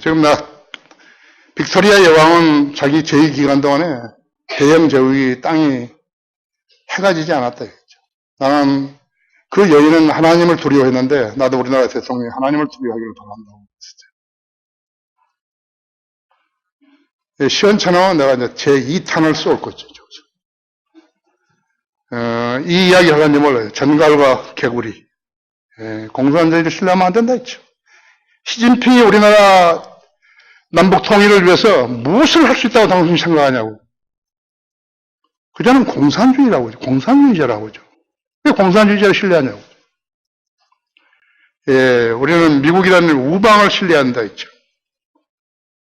지금 빅토리아 여왕은 자기 제2기간 동안에 대영 제국이 땅이 해가 지지 않았다 했죠. 나는 그 여인은 하나님을 두려워했는데 나도 우리나라 대통령이 하나님을 두려워하기를 바란다고 했어요. 시원찮으면 내가 이제 제2탄을 쏠 거죠. 이 이야기 하는지 몰라요. 전갈과 개구리. 공산주의를 신뢰하면 안 된다 했죠. 시진핑이 우리나라 남북 통일을 위해서 무엇을 할 수 있다고 당신이 생각하냐고. 그자는 공산주의라고 하죠. 공산주의자라고 하죠. 왜 공산주의자를 신뢰하냐고. 우리는 미국이라는 우방을 신뢰한다 했죠.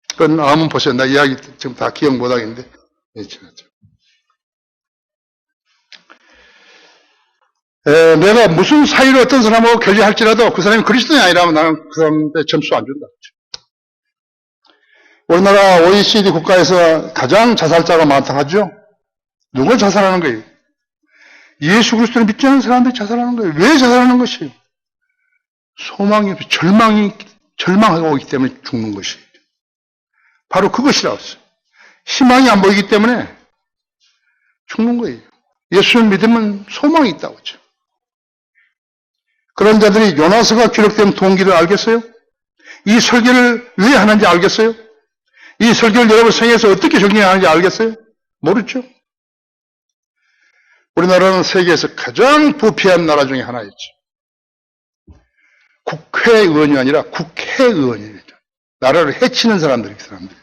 그건 한번 보세요. 나 이야기 지금 다 기억 못 하겠는데. 내가 무슨 사유로 어떤 사람하고 교제할지라도 그 사람이 그리스도인이 아니라면 나는 그 사람한테 점수 안 준다. 우리나라 OECD 국가에서 가장 자살자가 많다고 하죠. 누굴 자살하는 거예요? 예수 그리스도를 믿지 않는 사람들이 자살하는 거예요. 왜 자살하는 것이에요? 소망이 없이 절망하고 있기 때문에 죽는 것이에요. 바로 그것이라고 했어요. 희망이 안 보이기 때문에 죽는 거예요. 예수를 믿으면 소망이 있다고 하죠. 그런 자들이 요나서가 기록된 동기를 알겠어요? 이 설교를 왜 하는지 알겠어요? 이 설교를 여러분 성에서 어떻게 적용하는지 알겠어요? 모르죠? 우리나라는 세계에서 가장 부패한 나라 중에 하나였죠. 국회의원이 아니라 국회의원입니다. 나라를 해치는 사람들이 그 사람들.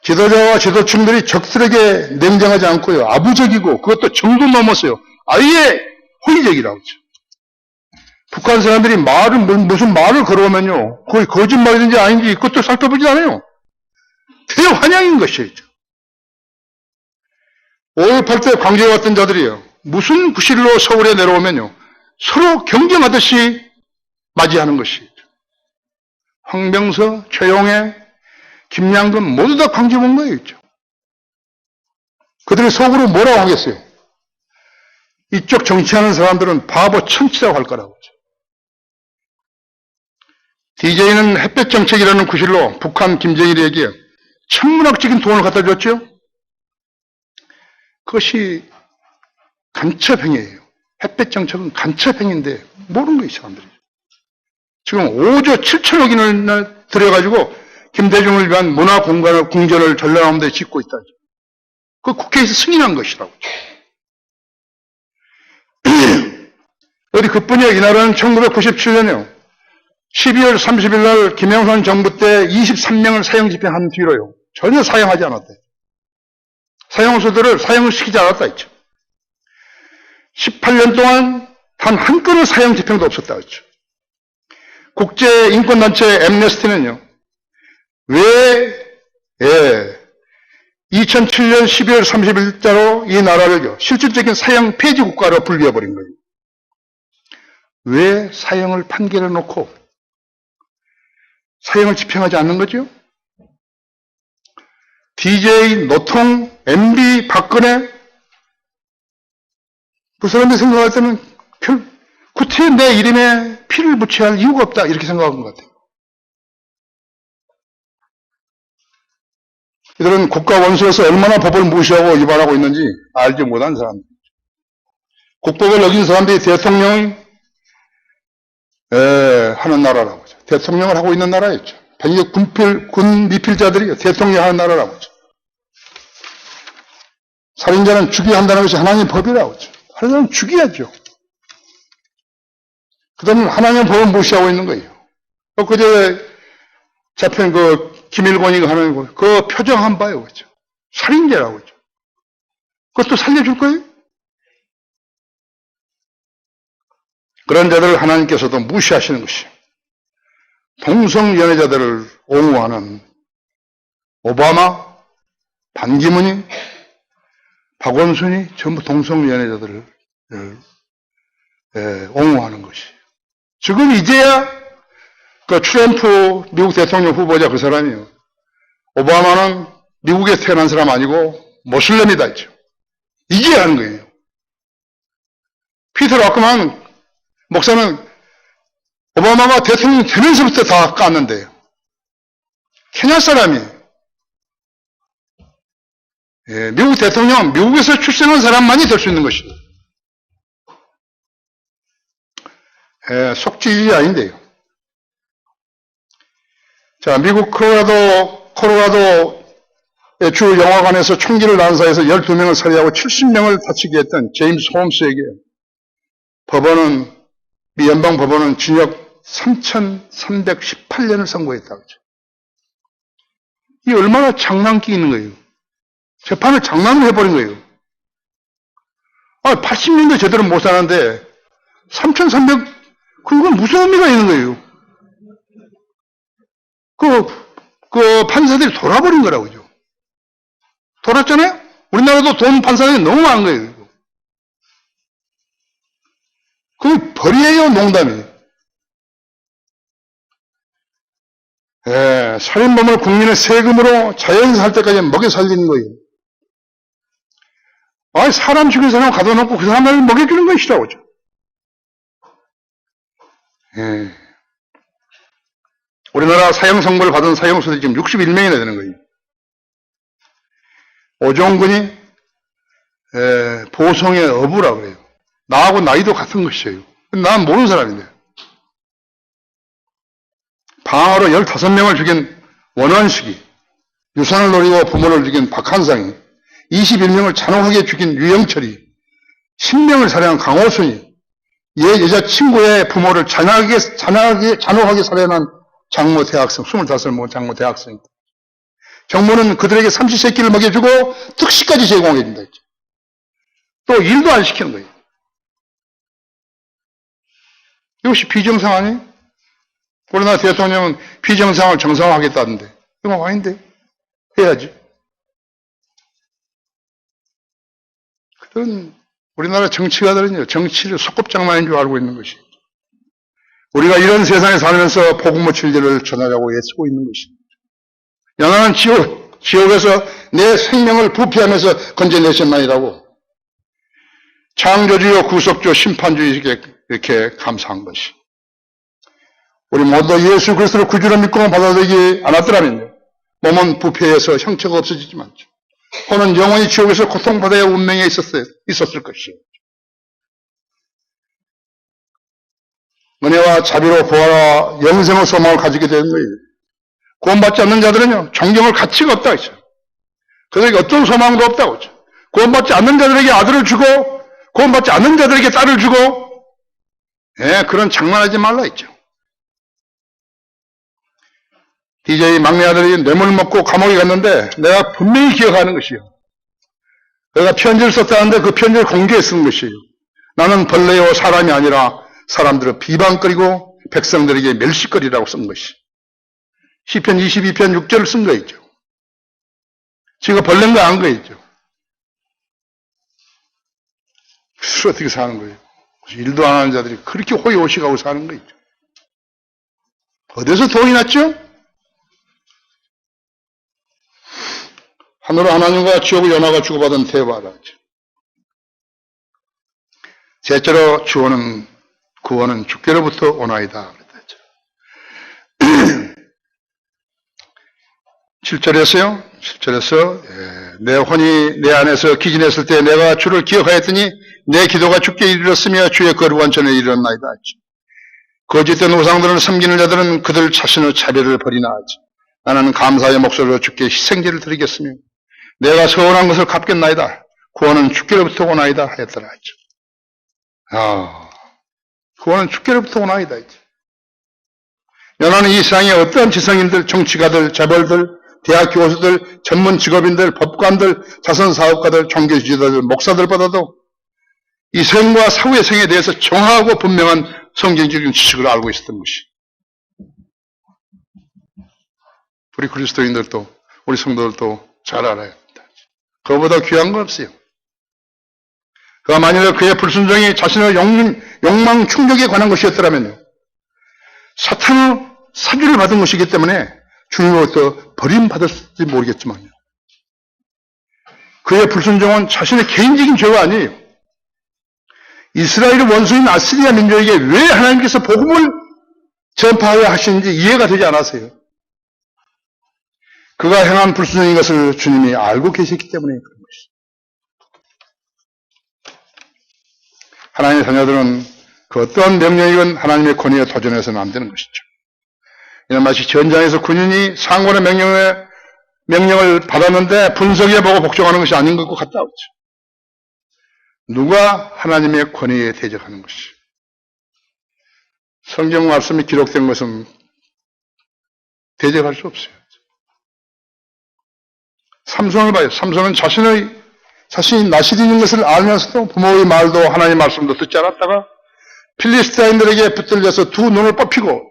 지도자와 지도층들이 적들에게 냉정하지 않고요. 아부적이고 그것도 정도 넘었어요. 아예 호의적이라고 하죠. 북한 사람들이 무슨 말을 걸어오면요. 거의 거짓말인지 아닌지 그것도 살펴보지 않아요. 대환영인 것이죠. 5.18 때 광주에 왔던 자들이요. 무슨 구실로 서울에 내려오면요. 서로 경쟁하듯이 맞이하는 것이죠. 황병서, 최용해, 김양근 모두 다 광주 온 거예요. 그들의 속으로 뭐라고 하겠어요? 이쪽 정치하는 사람들은 바보 천치라고 할 거라고. DJ는 햇볕 정책이라는 구실로 북한 김정일에게 천문학적인 돈을 갖다 줬죠. 그것이 간첩행위예요. 햇볕 정책은 간첩행위인데 모르는 거예요, 사람들이. 지금 5조 7천억인을 들여가지고 김대중을 위한 문화공간을 궁전을 전라남도 데 짓고 있다. 그 국회에서 승인한 것이라고. 어디 그뿐이야. 이나라는 1997년에요. 12월 30일 날 김영삼 정부 때 23명을 사형 집행한 뒤로요. 전혀 사형하지 않았대. 사형수들을 사형을 시키지 않았다 했죠. 18년 동안 단 한 건의 사형 집행도 없었다 했죠. 국제인권단체 엠네스티는요. 왜 2007년 12월 30일자로 이 나라를 실질적인 사형 폐지 국가로 분류해버린 거예요. 왜 사형을 판결해 놓고 사형을 집행하지 않는 거죠? DJ, 노통, MB, 박근혜 그 사람들이 생각할 때는 구태여 내 이름에 피를 묻혀야 할 이유가 없다 이렇게 생각한 것 같아요. 이들은 국가 원수로서 얼마나 법을 무시하고 위반하고 있는지 알지 못한 사람들. 국법을 어긴 사람들이 대통령이 하는 나라라고 하죠. 대통령을 하고 있는 나라였죠. 병역 군 미필자들이 대통령 하는 나라라고 하죠. 살인자는 죽여야 한다는 것이 하나님의 법이라고 하죠. 살인자는 죽여야죠. 그다음에 하나님의 법을 무시하고 있는 거예요. 그제 잡힌 그 김일권이 하는 거, 그 표정 한번 봐요. 그렇죠. 살인자라고 하죠. 그것도 살려줄 거예요? 그런 자들을 하나님께서도 무시하시는 것이 동성연애자들을 옹호하는 오바마, 반기문이, 박원순이 전부 동성연애자들을 옹호하는 것이. 지금 이제야 그 트럼프 미국 대통령 후보자 그 사람이요. 오바마는 미국에 태어난 사람 아니고 모슬렘이다 했죠. 이제 하는 거예요. 피터 라크만 목사는 오바마가 대통령 되면서부터 다 깠는데요. 케냐 사람이 미국 대통령, 미국에서 출생한 사람만이 될 수 있는 것이다. 속지일이 아닌데요. 자, 미국 콜로라도의 주 영화관에서 총기를 난사해서 12명을 살해하고 70명을 다치게 했던 제임스 홈스에게 미 연방 법원은 징역 3,318년을 선고했다고 하죠. 이게 얼마나 장난기 있는 거예요. 재판을 장난으로 해버린 거예요. 80년도 제대로 못 사는데 3,300, 그건 무슨 의미가 있는 거예요. 그 판사들이 돌아버린 거라고요. 돌았잖아요? 우리나라도 돈 판사들이 너무 많은 거예요. 그게 벌이에요, 농담이. 살인범을 국민의 세금으로 자연에서 살 때까지 먹여 살리는 거예요. 사람 죽인 사람 가둬놓고 그 사람을 먹여주는 것이라고 하죠. 우리나라 사형 선고를 받은 사형수들이 지금 61명이나 되는 거예요. 오종근이 보성의 어부라고 그래요. 나하고 나이도 같은 것이에요. 난 모르는 사람인데. 방화로 15명을 죽인 원원식이, 유산을 노리고 부모를 죽인 박한상이, 21명을 잔혹하게 죽인 유영철이, 10명을 살해한 강호순이, 여자친구의 부모를 잔혹하게 살해한 장모 대학생, 25살 먹은 장모 대학생. 정부는 그들에게 삼시세끼를 먹여주고 특식까지 제공해준다 했죠. 또 일도 안 시키는 거예요. 이것이 비정상 아니에요? 우리나라 대통령은 비정상을 정상화하겠다는데 이거 아닌데 해야지. 그런 우리나라 정치가들은요, 정치를 소꿉장난인 줄 알고 있는 것이. 우리가 이런 세상에 살면서 복음의 진리를 전하려고 애쓰고 있는 것입니다. 연하는 지옥에서 내 생명을 부패하면서 건져내셨나이라고 창조주요 구속주 심판주의에게 이렇게 감사한 것이. 우리 모두 예수 그리스도를 구주로 믿고 받아들이지 않았더라면요. 몸은 부패해서 형체가 없어지지만 혼은 영원히 지옥에서 고통받아야 운명에 있었을 것이요. 은혜와 자비로 부활과 영생의 소망을 가지게 되는 거예요. 구원받지 않는 자들은요, 존경할 가치가 없다 했죠. 그들에게 어떤 소망도 없다고 했죠. 구원받지 않는 자들에게 아들을 주고, 구원받지 않는 자들에게 딸을 주고, 그런 장난하지 말라 했죠. DJ 막내 아들이 뇌물 먹고 감옥에 갔는데 내가 분명히 기억하는 것이요. 내가 편지를 썼다는데 그 편지를 공개해 쓴 것이에요. 나는 벌레요 사람이 아니라 사람들을 비방거리고 백성들에게 멸시거리라고 쓴 것이. 시편 22편 6절을 쓴 거였죠. 지가 벌레인 거 안 거였죠. 그래서 어떻게 사는 거예요? 일도 안 하는 자들이 그렇게 호의호식하고 사는 거였죠. 어디서 돈이 났죠? 하늘로 하나님과 지옥을 연하가 주고받은 대화라죠. 셋째로 구원은 주께로부터 오나이다. 7절에서요. 7절에서 내 혼이 내 안에서 기진했을 때 내가 주를 기억하였더니 내 기도가 주께 이르렀으며 주의 거룩한 전에 이르렀나이다. 거짓된 우상들을 섬기는 자들은 그들 자신의 자비를 버리나 하지. 나는 감사의 목소리로 주께 희생제를 드리겠으며 내가 서운한 것을 갚겠나이다. 구원은 주께로부터 오나이다 하였더라 했죠. 구원은 주께로부터 오나이다 했죠. 연하는 이 세상에 어떠한 지성인들, 정치가들, 재벌들, 대학 교수들, 전문 직업인들, 법관들, 자선사업가들, 종교지도자들, 목사들보다도 이 생과 사후의 생에 대해서 정확하고 분명한 성경적인 지식을 알고 있었던 것이. 우리 그리스도인들도, 우리 성도들도 잘 알아야 합니다. 그거보다 귀한 건 없어요. 그가 만일에 그의 불순종이 자신의 욕망 충족에 관한 것이었더라면요. 사탄의 사주를 받은 것이기 때문에 주님으로부터 버림받았을지 모르겠지만요. 그의 불순종은 자신의 개인적인 죄가 아니에요. 이스라엘의 원수인 아시리아 민족에게 왜 하나님께서 복음을 전파하여 하시는지 이해가 되지 않았어요. 그가 행한 불순종인 것을 주님이 알고 계셨기 때문에 그런 것이죠. 하나님의 자녀들은 그 어떠한 명령이건 하나님의 권위에 도전해서는 안 되는 것이죠. 이는 마치 전장에서 군인이 상관의 명령을 받았는데 분석해 보고 복종하는 것이 아닌 것과 같다. 그렇죠. 누가 하나님의 권위에 대적하는 것이. 성경 말씀이 기록된 것은 대적할 수 없어요. 삼손을 봐요. 삼손은 자신이 나실이 있는 것을 알면서도 부모의 말도 하나님의 말씀도 듣지 않았다가 필리스타인들에게 붙들려서 두 눈을 뽑히고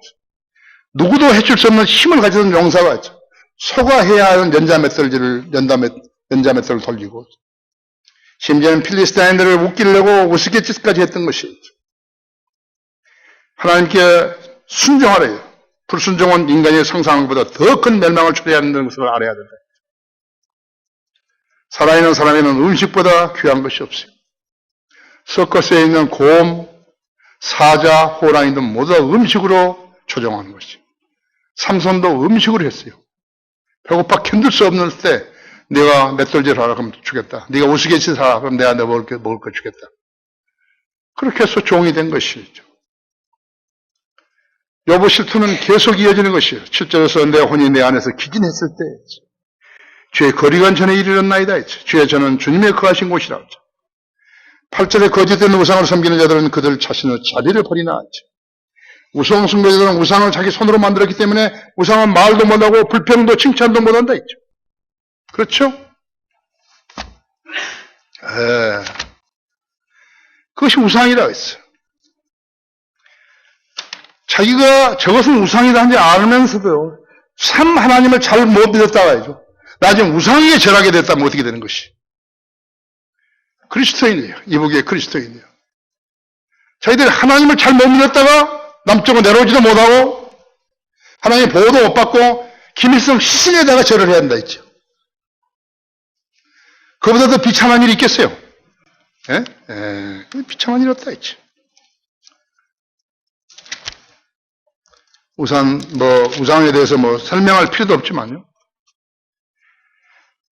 누구도 해줄 수 없는 힘을 가지던 용사가 있죠. 소가해야 하는 연자맷돌을 돌리고 심지어는 필리스타인들을 웃기려고 우스갯짓까지 했던 것이죠. 하나님께 순종하래요. 불순종은 인간의 상상한 것보다 더 큰 멸망을 초래하는 것을 알아야 된다. 살아있는 사람에는 음식보다 귀한 것이 없어요. 서커스에 있는 곰, 사자, 호랑이 등 모두 다 음식으로 조종하는 것이죠. 삼손도 음식으로 했어요. 배고파 견딜 수 없는 때 네가 맷돌질 하라 그러면 주겠다. 네가 우스갯짓 하라 그러면 내가 너 먹을 거 주겠다. 그렇게 해서 종이 된 것이죠. 욥의 실투는 계속 이어지는 것이에요. 7절에서 내 혼이 내 안에서 기진했을 때 주의 거리간 전에 이르렀나이다 했죠. 주의 전은 주님의 거하신 곳이라 했죠. 8절에 거짓된 우상을 섬기는 자들은 그들 자신의 자비를 버리나 했죠. 우상 숭배자들은 우상을 자기 손으로 만들었기 때문에 우상은 말도 못하고 불평도 칭찬도 못한다 했죠. 그렇죠? 그것이 우상이라고 했어요. 자기가 저것은 우상이다 하는지 알면서도 참 하나님을 잘 못 믿었다고 하죠. 나중에 우상에게 절하게 됐다면 어떻게 되는 것이? 그리스도인이에요. 이북의 그리스도인이에요. 자기들이 하나님을 잘 못 믿었다가 남쪽으로 내려오지도 못하고 하나님의 보호도 못 받고 김일성 신에다가 절을 해야 한다 했죠. 그보다 더 비참한 일이 있겠어요? 비참한 일 없다 했죠. 우선 우상에 대해서 설명할 필요도 없지만요.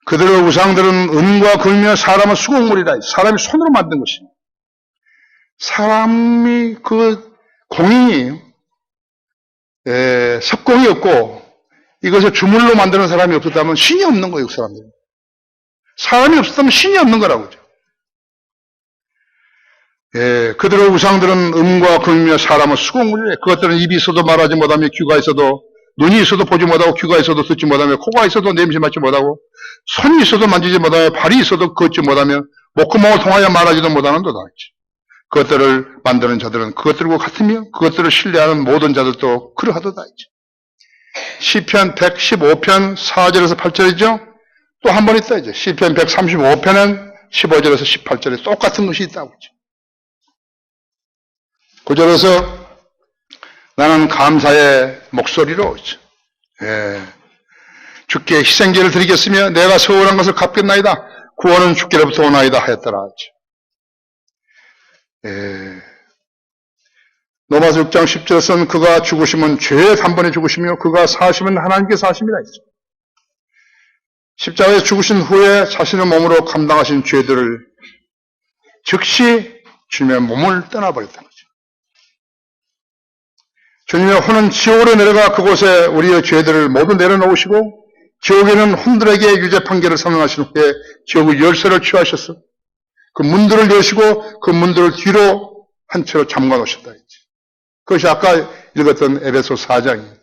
그들의 우상들은 은과 금이며 사람은 수공물이라. 사람이 손으로 만든 것입니다. 사람이 그 공인이에요. 석공이 없고 이것을 주물로 만드는 사람이 없었다면 신이 없는 거예요. 그 사람들은. 사람이 없었다면 신이 없는 거라고죠. 그들의 우상들은 음과 금이며 사람은 수공물이래. 그것들은 입이 있어도 말하지 못하며 귀가 있어도 눈이 있어도 보지 못하고 귀가 있어도 듣지 못하며 코가 있어도 냄새 맡지 못하고 손이 있어도 만지지 못하며 발이 있어도 걷지 못하며 목구멍을 통하여 말하지도 못하는도다. 그것들을 만드는 자들은 그것들과 같으며 그것들을 신뢰하는 모든 자들도 그러하도다. 시편 115편 4절에서 8절이죠. 또 한 번 있다. 시편 135편은 15절에서 18절에 똑같은 것이 있다고. 9절에서 나는 감사의 목소리로 주께 희생제를 드리겠으며 내가 서울한 것을 갚겠나이다. 구원은 주께로부터 오나이다 하였더라. 로마서 6장 10절에서는 그가 죽으시면 죄의 단번에 죽으시며 그가 사시면 하나님께 사심이라 했죠. 십자가에 죽으신 후에 자신의 몸으로 감당하신 죄들을 즉시 주님의 몸을 떠나버렸다는 거죠. 주님의 혼은 지옥으로 내려가 그곳에 우리의 죄들을 모두 내려놓으시고 지옥에는 혼들에게 유죄 판결을 선언하신 후에 지옥의 열쇠를 취하셨어. 그 문들을 여시고 그 문들을 뒤로 한 채로 잠가 놓으셨다. 그것이 아까 읽었던 에베소 4장이죠.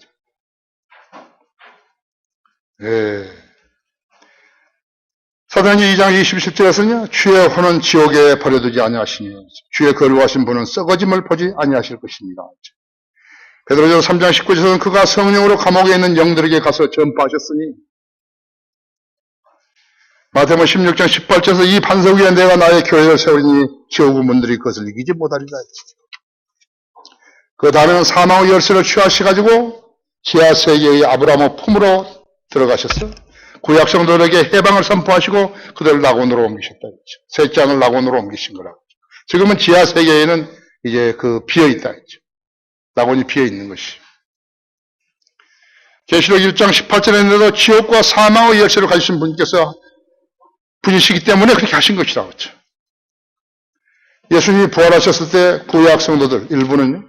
사도행전 2장 27절에서는요. 주의 혼은 지옥에 버려두지 아니하시니 주의 거룩하신 분은 썩어짐을 보지 아니하실 것입니다. 베드로전서 3장 19절에서는 그가 성령으로 감옥에 있는 영들에게 가서 전파하셨으니 마태복음 16장 18절에서 이 반석 위에 내가 나의 교회를 세우리니 지옥의 문들이 그것을 이기지 못하리라. 그 다음에는 사망의 열쇠를 취하셔가지고 지하 세계의 아브라함의 품으로 들어가셨어. 구약 성도들에게 해방을 선포하시고 그들을 낙원으로 옮기셨다. 셋째 장을 낙원으로 옮기신 거라고. 지금은 지하 세계에는 이제 비어 있다. 낙원이 비어 있는 것이. 계시록 1장 18절에도 지옥과 사망의 열쇠를 가지신 분이시기 때문에 그렇게 하신 것이라고 했죠. 예수님이 부활하셨을 때 구약 성도들 일부는요.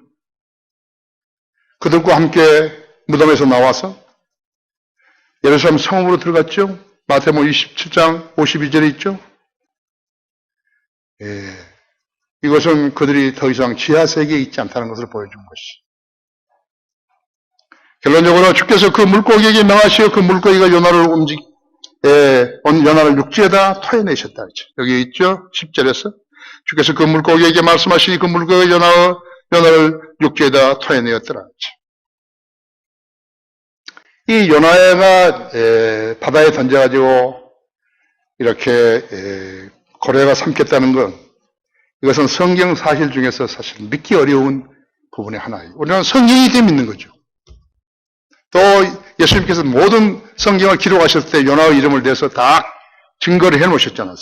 그들과 함께 무덤에서 나와서 예루살렘 성읍으로 들어갔죠. 마태복음 27장 52절에 있죠. 이것은 그들이 더 이상 지하세계에 있지 않다는 것을 보여준 것이. 결론적으로 주께서 그 물고기에게 명하시어 그 물고기가 연화를 육지에다 토해내셨다. 여기 있죠. 10절에서 주께서 그 물고기에게 말씀하시니 그 물고기가 연화를 육지에다 토해내었더라. 이 연화가 바다에 던져가지고 이렇게 고래가 삼켰다는 것, 이것은 성경 사실 중에서 사실 믿기 어려운 부분의 하나예요. 우리는 성경이기 때문에 믿는 거죠. 또 예수님께서 모든 성경을 기록하셨을 때 연화의 이름을 대서 다 증거를 해놓으셨잖아요.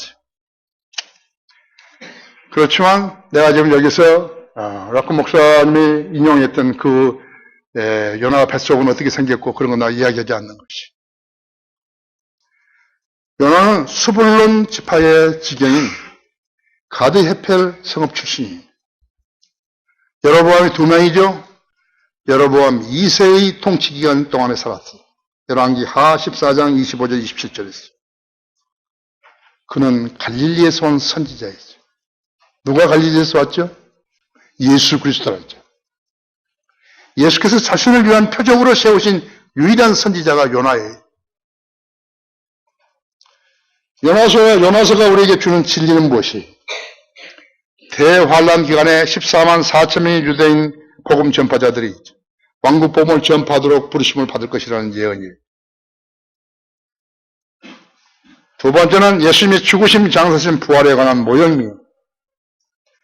그렇지만 내가 지금 여기서 락커 목사님이 인용했던 그 연화 뱃속은 어떻게 생겼고 그런 건 나 이야기하지 않는 것이. 연화는 스불론 지파의 지경인 가드 헤펠 성읍 출신이에요. 여로보암이 2명이죠. 여로보암 2세의 통치기간 동안에 살았어요. 열왕기 하 14장 25절 27절에 있어요. 그는 갈릴리에서 온 선지자였어요. 누가 갈릴리에서 왔죠? 예수 그리스도라죠. 예수께서 자신을 위한 표적으로 세우신 유일한 선지자가 요나예요. 요나서가 우리에게 주는 진리는 무엇이? 대환란 기간에 14만 4천 명의 유대인 복음 전파자들이 왕국 복음을 전파하도록 부르심을 받을 것이라는 예언이에요. 두 번째는 예수님의 죽으심, 장사심, 부활에 관한 모형이에요.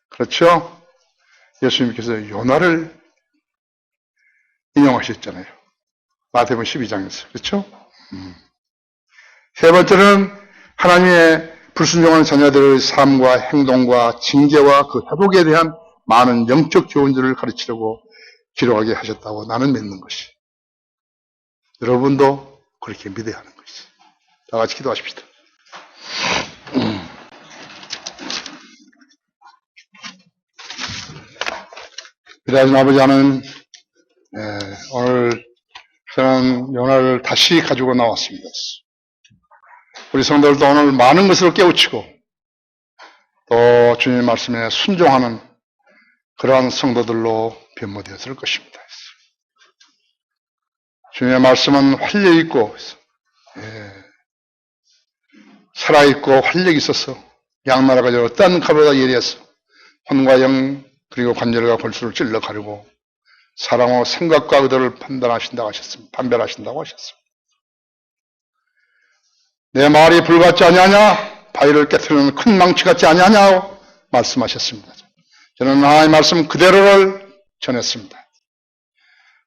그렇죠? 예수님께서 요나를 인용하셨잖아요. 마태복음 12장에서. 그렇죠? 세 번째는 하나님의 불순종하는 자녀들의 삶과 행동과 징계와 그 회복에 대한 많은 영적 교훈들을 가르치려고 기록하게 하셨다고 나는 믿는 것이. 여러분도 그렇게 믿어야 하는 것이. 다 같이 기도하십시다. 기도하신 아버지, 하나님, 오늘 저는 요나를 다시 가지고 나왔습니다. 우리 성도들도 오늘 많은 것을 깨우치고 또 주님의 말씀에 순종하는 그러한 성도들로 변모되었을 것입니다. 주님의 말씀은 활력있고 살아있고 활력이 있어서 양나라가 어떤 칼보다 예리해서 혼과 영 그리고 관절과 골수를 찔러 가르고 사람의 생각과 의도를 판별하신다고 하셨습니다. 내 말이 불같지 아니하냐? 바위를 깨트리는 큰 망치 같지 아니하냐고 말씀하셨습니다. 저는 하나님의 말씀 그대로를 전했습니다.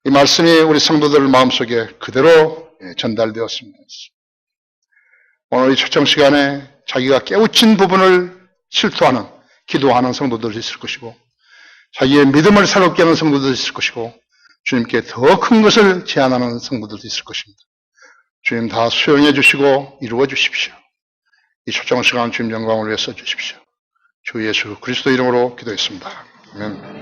이 말씀이 우리 성도들 마음속에 그대로 전달되었습니다. 오늘 이 초청 시간에 자기가 깨우친 부분을 실토하는, 기도하는 성도들이 있을 것이고 자기의 믿음을 새롭게 하는 성도들이 있을 것이고 주님께 더 큰 것을 제안하는 성도들도 있을 것입니다. 주님 다 수용해 주시고 이루어 주십시오. 이 초청 시간 주님 영광을 위해 써 주십시오. 주 예수 그리스도 이름으로 기도했습니다. 아멘.